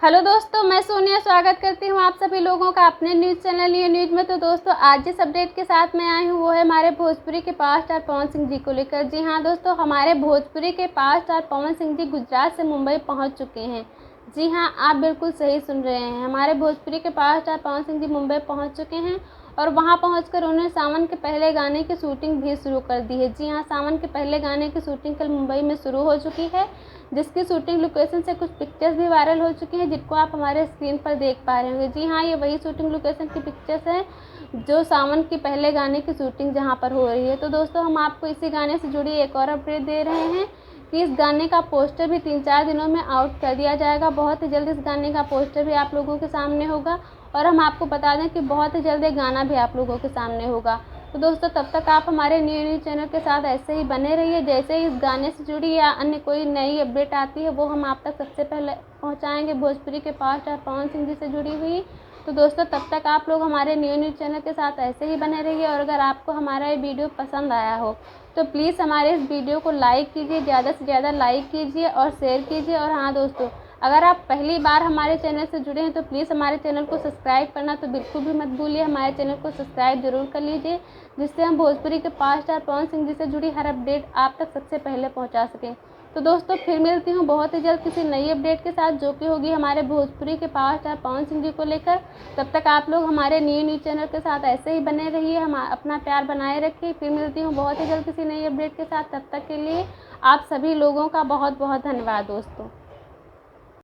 Hello दोस्तों, मैं सोनिया स्वागत करती हूँ आप सभी लोगों का अपने न्यूज़ चैनल ये न्यूज़ में। तो दोस्तों, आज जिस अपडेट के साथ मैं आई हूँ वो है हमारे भोजपुरी के पावर स्टार पवन सिंह जी को लेकर। जी हाँ दोस्तों, हमारे भोजपुरी के पावर स्टार पवन सिंह जी गुजरात से मुंबई पहुँच चुके हैं। जी हाँ, आप बिल्कुल सही सुन रहे हैं, हमारे भोजपुरी के पावर स्टार पवन सिंह जी मुंबई पहुँच चुके हैं और वहां पहुंचकर उन्होंने सावन के पहले गाने की शूटिंग भी शुरू कर दी है। जी हाँ, सावन के पहले गाने की शूटिंग कल मुंबई में शुरू हो चुकी है, जिसकी शूटिंग लोकेशन से कुछ पिक्चर्स भी वायरल हो चुकी हैं, जिनको आप हमारे स्क्रीन पर देख पा रहे होंगे। जी हाँ, ये वही शूटिंग लोकेशन की पिक्चर्स हैं जो सावन के पहले गाने की शूटिंग जहाँ पर हो रही है। तो दोस्तों, हम आपको इसी गाने से जुड़ी एक और अपडेट दे रहे हैं कि इस गाने का पोस्टर भी 3-4 दिनों में आउट कर दिया जाएगा। बहुत ही जल्द इस गाने का पोस्टर भी आप लोगों के सामने होगा और हम आपको बता दें कि बहुत ही जल्द एक गाना भी आप लोगों के सामने होगा। तो दोस्तों, तब तक आप हमारे न्यू चैनल के साथ ऐसे ही बने रहिए। जैसे ही इस गाने से जुड़ी या अन्य कोई नई अपडेट आती है वो हम आप तक सबसे पहले पहुंचाएंगे, भोजपुरी के पावर स्टार पवन सिंह जी से जुड़ी हुई। तो दोस्तों, तब तक आप लोग हमारे न्यू चैनल के साथ ऐसे ही बने रहिए। और अगर आपको हमारा ये वीडियो पसंद आया हो तो प्लीज़ हमारे इस वीडियो को लाइक कीजिए, ज़्यादा से ज़्यादा लाइक कीजिए और शेयर कीजिए। और हाँ दोस्तों, अगर आप पहली बार हमारे चैनल से जुड़े हैं तो प्लीज़ हमारे चैनल को सब्सक्राइब करना तो बिल्कुल भी मत भूलिए। हमारे चैनल को सब्सक्राइब जरूर कर लीजिए, जिससे हम भोजपुरी के पावर स्टार पवन सिंह जी से जुड़ी हर अपडेट आप तक सबसे पहले पहुंचा सकें। तो दोस्तों, फिर मिलती हूँ बहुत ही जल्द किसी नई अपडेट के साथ, जो कि होगी हमारे भोजपुरी के पावर स्टार पवन सिंह जी को लेकर। तब तक आप लोग हमारे न्यू चैनल के साथ ऐसे ही बने रहिए, हम अपना प्यार बनाए रखिए। फिर मिलती हूँ बहुत ही जल्द किसी नई अपडेट के साथ। तब तक के लिए आप सभी लोगों का बहुत बहुत धन्यवाद दोस्तों।